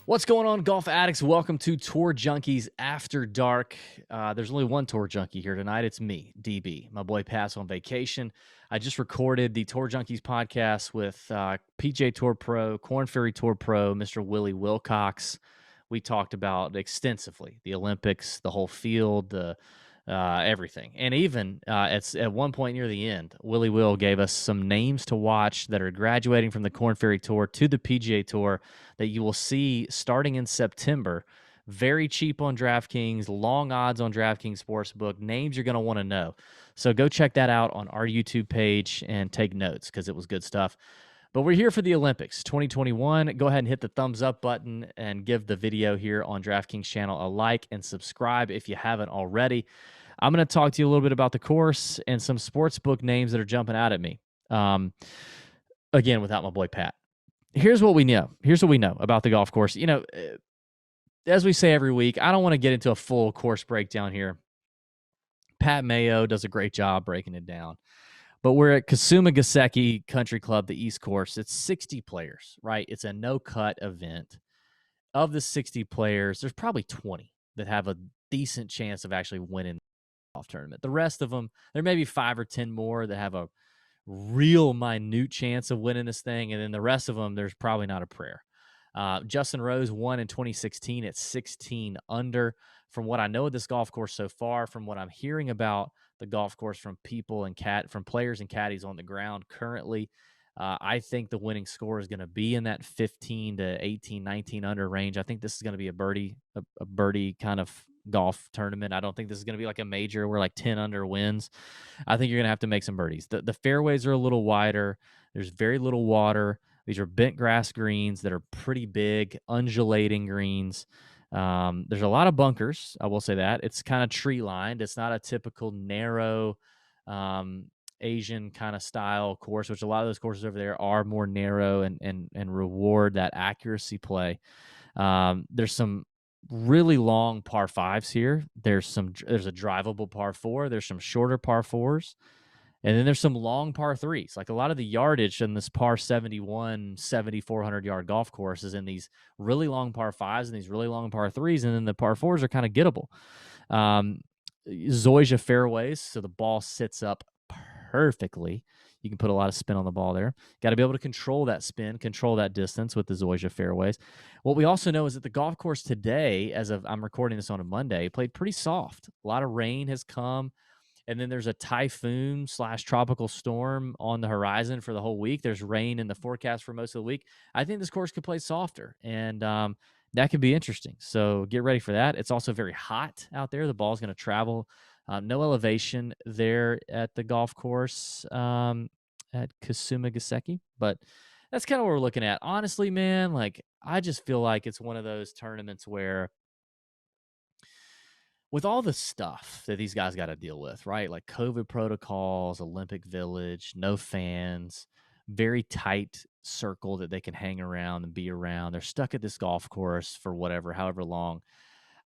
What's going on, golf addicts? Welcome to Tour Junkies After Dark. There's only one Tour Junkie here tonight. It's me, DB. My boy Pat's on vacation. I just recorded the Tour Junkies podcast with PJ Tour Pro, Korn Ferry Tour Pro, Mr. Willie Wilcox. We talked about extensively the Olympics, the whole field, the everything. And even at one point near the end, Willie Will gave us some names to watch that are graduating from the Korn Ferry Tour to the PGA Tour that you will see starting in September. Very cheap on DraftKings, long odds on DraftKings Sportsbook, names you're going to want to know. So go check that out on our YouTube page and take notes because it was good stuff. But we're here for the Olympics 2021. Go ahead and hit the thumbs up button and give the video here on DraftKings channel a like and subscribe if you haven't already. I'm going to talk to you a little bit about the course and some sportsbook names that are jumping out at me. Again, without my boy Pat. Here's what we know. Here's what we know about the golf course. You know, as we say every week, I don't want to get into a full course breakdown here. Pat Mayo does a great job breaking it down. But we're at Kasuma Gaseki Country Club, the East Course. It's 60 players, right? It's a no-cut event. Of the 60 players, there's probably 20 that have a decent chance of actually winning the golf tournament. The rest of them, there may be 5 or 10 more that have a real minute chance of winning this thing, and then the rest of them, there's probably not a prayer. Justin Rose won in 2016 at 16 under. From what I know of this golf course so far, from what I'm hearing about the golf course from people and from players and caddies on the ground currently, I think the winning score is going to be in that 15 to 18, 19 under range. I think this is going to be a birdie kind of golf tournament. I don't think this is going to be like a major where like 10 under wins. I think you're going to have to make some birdies. The fairways are a little wider. There's very little water. These are bent grass greens that are pretty big, undulating greens. There's a lot of bunkers. I will say that. It's kind of tree lined. It's not a typical narrow Asian kind of style course, which a lot of those courses over there are more narrow and reward that accuracy play. There's some really long par fives here. There's a drivable par four. There's some shorter par fours. And then there's some long par threes. Like a lot of the yardage in this par 71, 7,400 yard golf course is in these really long par fives and these really long par threes. And then the par fours are kind of gettable. Zoysia fairways, so the ball sits up perfectly. You can put a lot of spin on the ball there. Got to be able to control that spin, control that distance with the Zoysia fairways. What we also know is that the golf course today, I'm recording this on a Monday, played pretty soft. A lot of rain has come. And then there's a typhoon / tropical storm on the horizon for the whole week. There's rain in the forecast for most of the week. I think this course could play softer, and that could be interesting. So get ready for that. It's also very hot out there. The ball's going to travel. No elevation there at the golf course at Kasuma Gaseki, but that's kind of what we're looking at. Honestly, man, like I just feel like it's one of those tournaments where with all the stuff that these guys got to deal with, right? Like COVID protocols, Olympic Village, no fans, very tight circle that they can hang around and be around. They're stuck at this golf course for however long.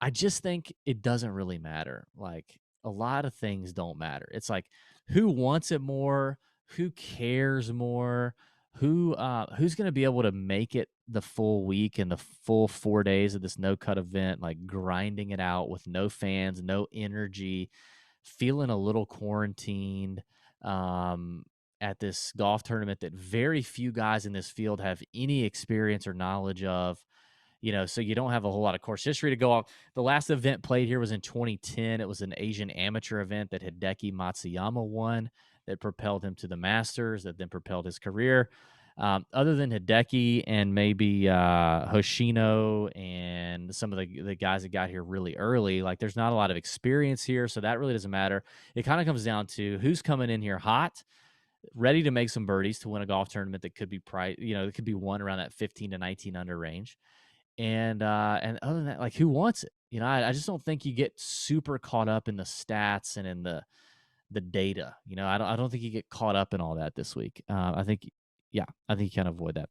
I just think it doesn't really matter. Like a lot of things don't matter. It's like who wants it more, who cares more, who's going to be able to make it the full week and the full 4 days of this no cut event, like grinding it out with no fans, no energy, feeling a little quarantined at this golf tournament that very few guys in this field have any experience or knowledge of. You know, so you don't have a whole lot of course history to go off. The last event played here was in 2010. It was an Asian amateur event that Hideki Matsuyama won that propelled him to the Masters, that then propelled his career. Other than Hideki and maybe Hoshino and some of the guys that got here really early, like there's not a lot of experience here, so that really doesn't matter. It kind of comes down to who's coming in here hot, ready to make some birdies to win a golf tournament that could be it could be won around that 15 to 19 under range. And other than that, like who wants it? You know, I just don't think you get super caught up in the stats and in the data. You know, I don't think you get caught up in all that this week. I think you can avoid that.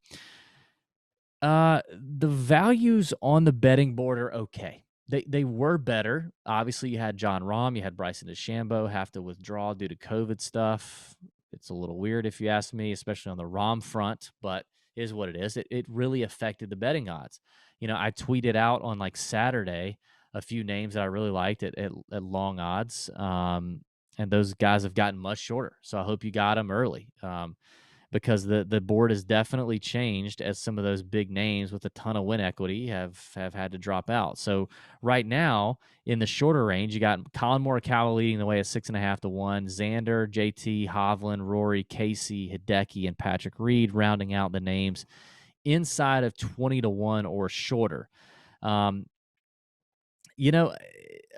The values on the betting board are okay. They were better. Obviously, you had John Rahm, you had Bryson DeChambeau have to withdraw due to COVID stuff. It's a little weird if you ask me, especially on the Rahm front, but is what it is. It really affected the betting odds. I tweeted out on like Saturday a few names that I really liked at long odds. And those guys have gotten much shorter. So I hope you got them early. Because the board has definitely changed as some of those big names with a ton of win equity have had to drop out. So right now in the shorter range, you got Colin Morikawa leading the way at 6.5 to 1, Xander, JT, Hovland, Rory, Casey, Hideki, and Patrick Reed rounding out the names inside of 20 to 1 or shorter. Um,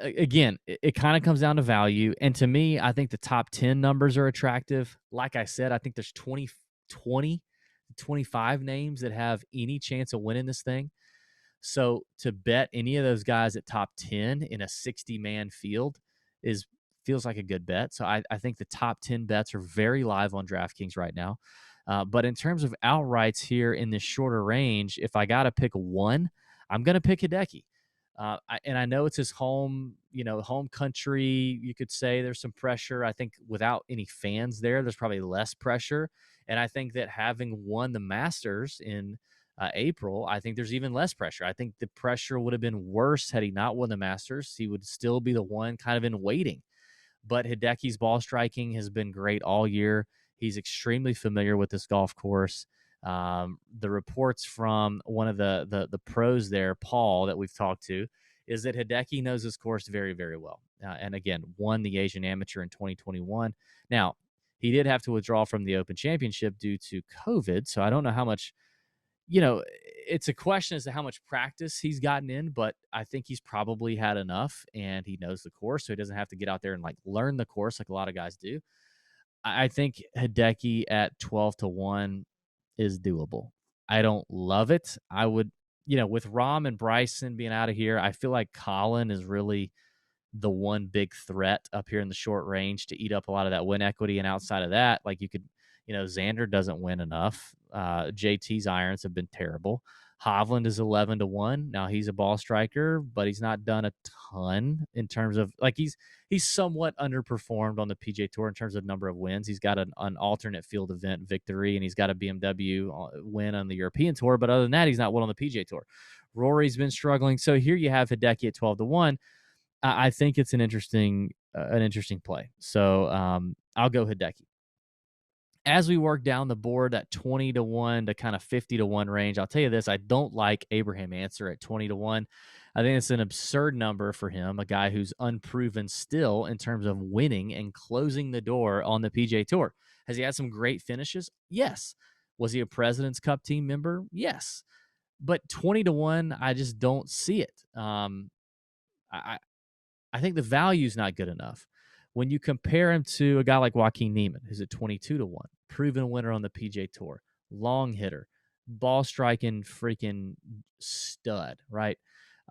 again, it kind of comes down to value. And to me, I think the top 10 numbers are attractive. Like I said, I think there's 20 25 names that have any chance of winning this thing. So to bet any of those guys at top 10 in a 60-man field is feels like a good bet. So I think the top 10 bets are very live on DraftKings right now. But in terms of outrights here in this shorter range, if I got to pick one, I'm going to pick Hideki. And I know it's his home, home country. You could say there's some pressure. I think without any fans there's probably less pressure. And I think that having won the Masters in April, I think there's even less pressure. I think the pressure would have been worse had he not won the Masters. He would still be the one kind of in waiting. But Hideki's ball striking has been great all year. He's extremely familiar with this golf course. The reports from one of the pros there, Paul, that we've talked to, is that Hideki knows this course very, very well. And again, won the Asian Amateur in 2021. Now, he did have to withdraw from the Open Championship due to COVID, so I don't know how much, it's a question as to how much practice he's gotten in, but I think he's probably had enough and he knows the course, so he doesn't have to get out there and like learn the course like a lot of guys do. I think Hideki at 12 to 1 is doable. I don't love it. I would, with Rahm and Bryson being out of here, I feel like Colin is really the one big threat up here in the short range to eat up a lot of that win equity. And outside of that, like you could, Xander doesn't win enough. JT's irons have been terrible. Hovland is 11 to 1. Now he's a ball striker, but he's not done a ton in terms of like he's somewhat underperformed on the PGA Tour in terms of number of wins. He's got an alternate field event victory and he's got a BMW win on the European Tour, but other than that, he's not won on the PGA Tour. Rory's been struggling. So here you have Hideki at 12 to 1. I think it's an interesting play. So I'll go Hideki. As we work down the board at 20 to 1 to kind of 50 to 1 range, I'll tell you this, I don't like Abraham Answer at 20 to 1. I think it's an absurd number for him, a guy who's unproven still in terms of winning and closing the door on the PGA Tour. Has he had some great finishes? Yes. Was he a President's Cup team member? Yes. But 20 to 1, I just don't see it. I think the value is not good enough. When you compare him to a guy like Joaquin Niemann, who's at 22 to 1, proven winner on the PGA Tour, long hitter, ball striking freaking stud, right?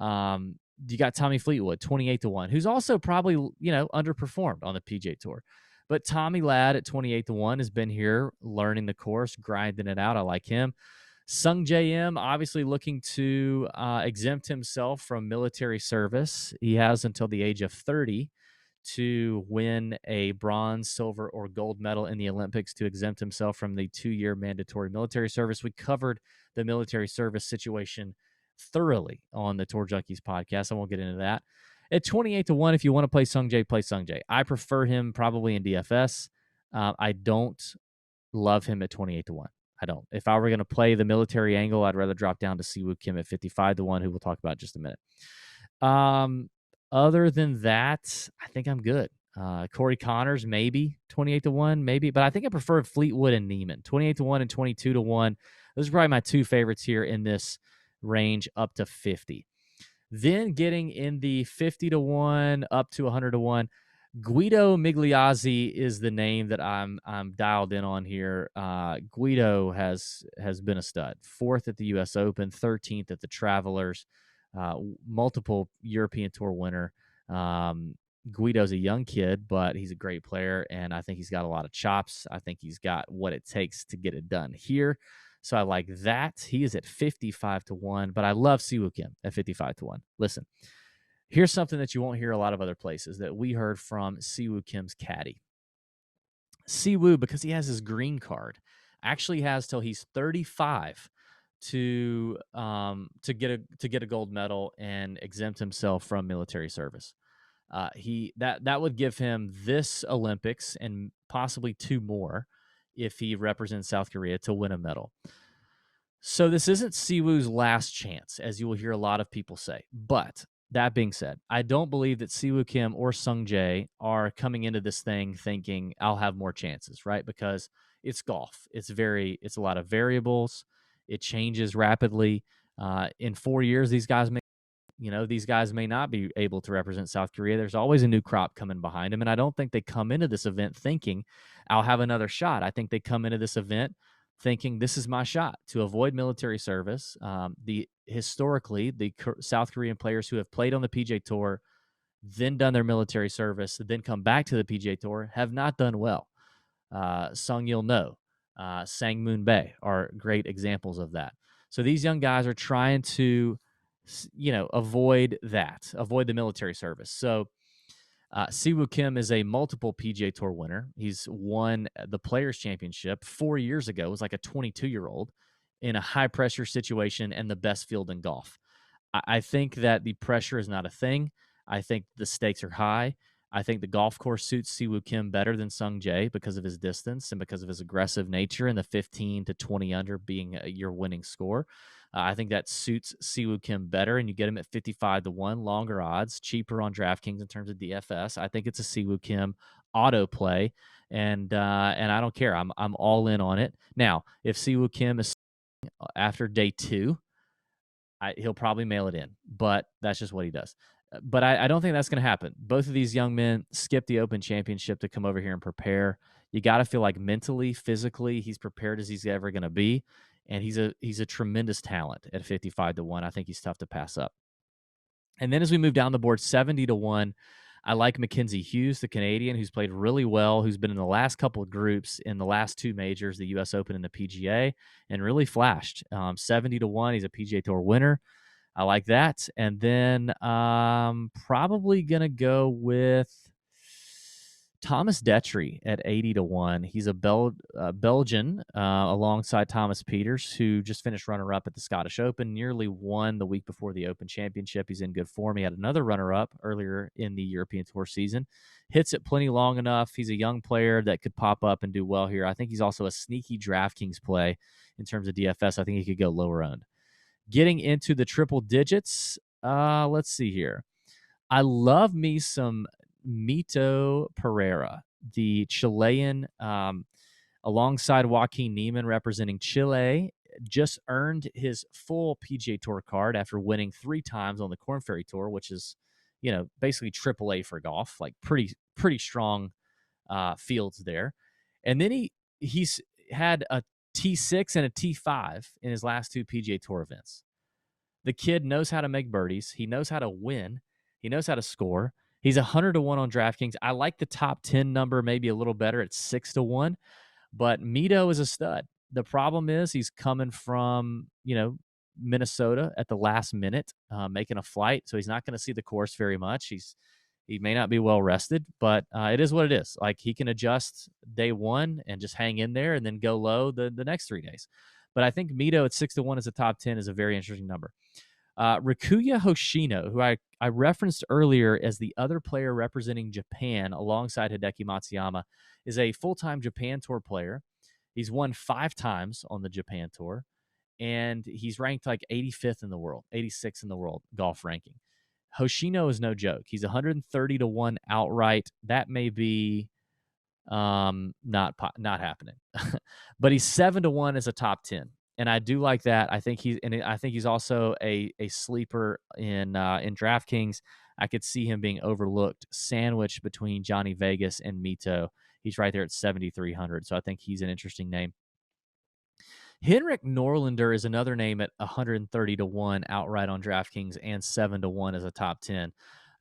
You got Tommy Fleetwood, 28 to 1, who's also probably, underperformed on the PGA Tour. But Tommy Ladd at 28 to 1 has been here learning the course, grinding it out. I like him. Sung J.M. obviously looking to exempt himself from military service. He has until the age of 30 to win a bronze, silver, or gold medal in the Olympics to exempt himself from the 2-year mandatory military service. We covered the military service situation thoroughly on the Tour Junkies podcast. I won't get into that. At 28 to 1, if you want to play Sung Jae, play Sung Jae. I prefer him probably in DFS. I don't love him at 28 to 1. I don't. If I were going to play the military angle, I'd rather drop down to Siwoo Kim at 55 to 1, who we'll talk about in just a minute. Other than that, I think I'm good. Corey Connors, maybe 28 to 1, maybe, but I think I prefer Fleetwood and Neiman. 28 to 1 and 22 to 1. Those are probably my two favorites here in this range up to 50. Then getting in the 50 to 1 up to 100 to 1. Guido Migliozzi is the name that I'm dialed in on here. Guido has been a stud. 4th at the U.S. Open, 13th at the Travelers, multiple European Tour winner. Guido's a young kid, but he's a great player, and I think he's got a lot of chops. I think he's got what it takes to get it done here. So I like that. He is at 55 to 1, but I love Siwoo Kim at 55 to 1. Listen. Here's something that you won't hear a lot of other places that we heard from Siwoo Kim's caddy. Siwoo, because he has his green card, Actually has till he's 35 to get a gold medal and exempt himself from military service. He that would give him this Olympics and possibly two more if he represents South Korea to win a medal. So this isn't Siwoo's last chance, as you will hear a lot of people say. But that being said, I don't believe that Siwoo Kim or Sung Jae are coming into this thing thinking I'll have more chances, right? Because it's golf. It's a lot of variables. It changes rapidly. In 4 years, these guys may not be able to represent South Korea. There's always a new crop coming behind them. And I don't think they come into this event thinking, I'll have another shot. I think they come into this event thinking, this is my shot to avoid military service. Historically, the South Korean players who have played on the PJ Tour, then done their military service, then come back to the PJ Tour have not done well. Sung Yil No, Sang Moon Bae are great examples of that. So these young guys are trying to, avoid the military service. So Siwoo Kim is a multiple PGA Tour winner. He's won the Players Championship 4 years ago. It was like a 22-year-old in a high pressure situation and the best field in golf. I think that the pressure is not a thing. I think the stakes are high. I think the golf course suits Siwoo Kim better than Sung Jae because of his distance and because of his aggressive nature and the 15 to 20 under being your winning score. I think that suits Siwoo Kim better, and you get him at 55 to 1, longer odds, cheaper on DraftKings in terms of DFS. I think it's a Siwoo Kim auto play, and I don't care. I'm all in on it. Now, if Siwoo Kim is after day 2, he'll probably mail it in, but that's just what he does. But I don't think that's going to happen. Both of these young men skip the Open Championship to come over here and prepare. You got to feel like mentally, physically, he's prepared as he's ever going to be, and he's a tremendous talent at 55 to 1. I think he's tough to pass up. And then as we move down the board, 70 to 1, I like Mackenzie Hughes, the Canadian, who's played really well, who's been in the last couple of groups in the last two majors, the U.S. Open and the PGA, and really flashed. 70 to 1, he's a PGA Tour winner. I like that. And then probably going to go with Thomas Detry at 80 to 1. He's a Belgian alongside Thomas Peters, who just finished runner-up at the Scottish Open, nearly won the week before the Open Championship. He's in good form. He had another runner-up earlier in the European Tour season. Hits it plenty long enough. He's a young player that could pop up and do well here. I think he's also a sneaky DraftKings play in terms of DFS. I think he could go lower owned. Getting into the triple digits, let's see here. I love me some Mito Pereira, the Chilean, alongside Joaquin Niemann representing Chile, just earned his full PGA Tour card after winning 3 times on the Korn Ferry Tour, which is, basically AAA for golf, like pretty strong fields there. And then he's had a T6 and a T5 in his last 2 PGA Tour events. The kid knows how to make birdies. He knows how to win. He knows how to score. He's 100 to 1 on DraftKings. I like the top 10 number maybe a little better at 6 to 1, but Mito is a stud. The problem is he's coming from, Minnesota at the last minute, making a flight, so he's not going to see the course very much. He may not be well rested, but it is what it is. Like, he can adjust day 1 and just hang in there and then go low the next 3 days. But I think Mito at 6 to 1 as a top 10 is a very interesting number. Rikuya Hoshino, who I referenced earlier as the other player representing Japan alongside Hideki Matsuyama, is a full-time Japan Tour player. He's won 5 times on the Japan Tour, and he's ranked like 85th in the world, 86th in the world golf ranking. Hoshino is no joke. He's 130 to 1 outright. That may be not happening. But he's 7 to 1 as a top 10. And I do like that. I think he's also a sleeper in DraftKings. I could see him being overlooked, sandwiched between Johnny Vegas and Mito. He's right there at 7,300. So I think he's an interesting name. Henrik Norlander is another name at 130 to 1 outright on DraftKings and 7 to 1 as a top 10.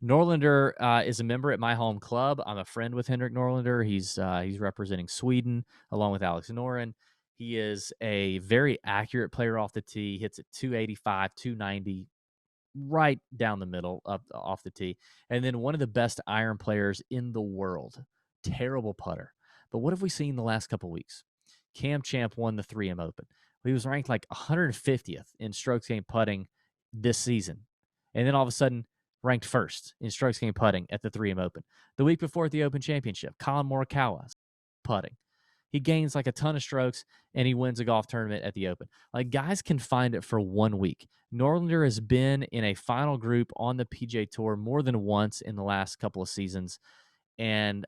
Norlander is a member at my home club. I'm a friend with Henrik Norlander. He's representing Sweden along with Alex Noren. He is a very accurate player off the tee. Hits at 285, 290, right down the middle up off the tee. And then one of the best iron players in the world. Terrible putter. But what have we seen the last couple weeks? Cam Champ won the 3M Open. He was ranked like 150th in strokes gained putting this season. And then all of a sudden, ranked first in strokes gained putting at the 3M Open. The week before at the Open Championship, Colin Morikawa putting. He gains like a ton of strokes and he wins a golf tournament at the Open. Like, guys can find it for 1 week. Norlander has been in a final group on the PGA Tour more than once in the last couple of seasons. And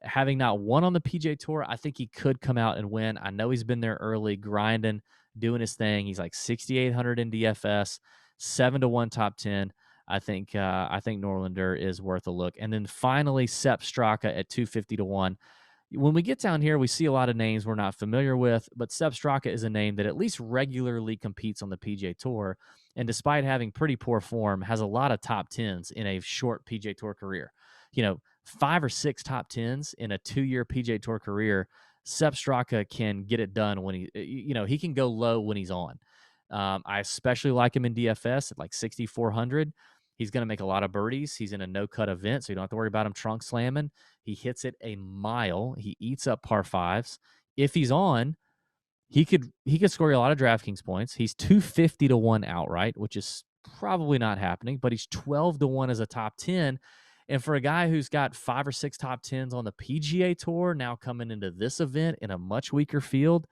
having not won on the PGA Tour, I think he could come out and win. I know he's been there early, grinding, doing his thing. He's like 6,800 in DFS, 7-1 top 10. I think Norlander is worth a look. And then finally, Sepp Straka at 250-1. When we get down here, we see a lot of names we're not familiar with, but Sepp Straka is a name that at least regularly competes on the PGA Tour, and despite having pretty poor form, has a lot of top 10s in a short PGA Tour career. 5 or 6 top 10s in a 2-year PGA Tour career. Sepp Straka can get it done when he can go low when he's on. I especially like him in DFS at like 6,400. He's going to make a lot of birdies. He's in a no-cut event, so you don't have to worry about him trunk slamming. He hits it a mile. He eats up par fives. If he's on, he could score you a lot of DraftKings points. He's 250-1 outright, which is probably not happening, but he's 12-1 as a top 10. And for a guy who's got 5 or 6 top 10s on the PGA Tour, now coming into this event in a much weaker field,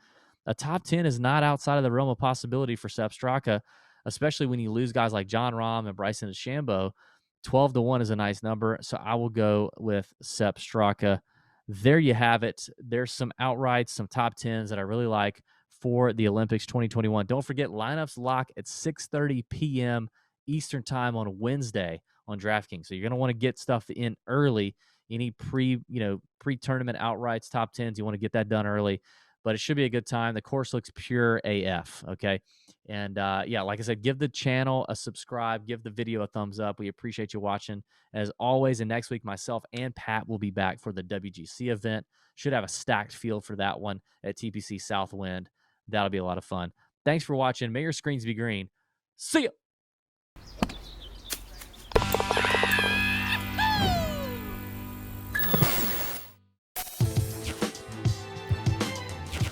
a top 10 is not outside of the realm of possibility for Sepp Straka, especially when you lose guys like Jon Rahm and Bryson DeChambeau. 12-1 is a nice number, so I will go with Sepp Straka. There you have it. There's some outrights, some top 10s that I really like for the Olympics 2021. Don't forget, lineups lock at 6:30 p.m. Eastern time on Wednesday on DraftKings. So you're going to want to get stuff in early. Any pre-tournament outrights, top 10s, you want to get that done early. But it should be a good time. The course looks pure AF, okay? And, like I said, give the channel a subscribe. Give the video a thumbs up. We appreciate you watching. As always, and next week, myself and Pat will be back for the WGC event. Should have a stacked field for that one at TPC Southwind. That'll be a lot of fun. Thanks for watching. May your screens be green. See ya!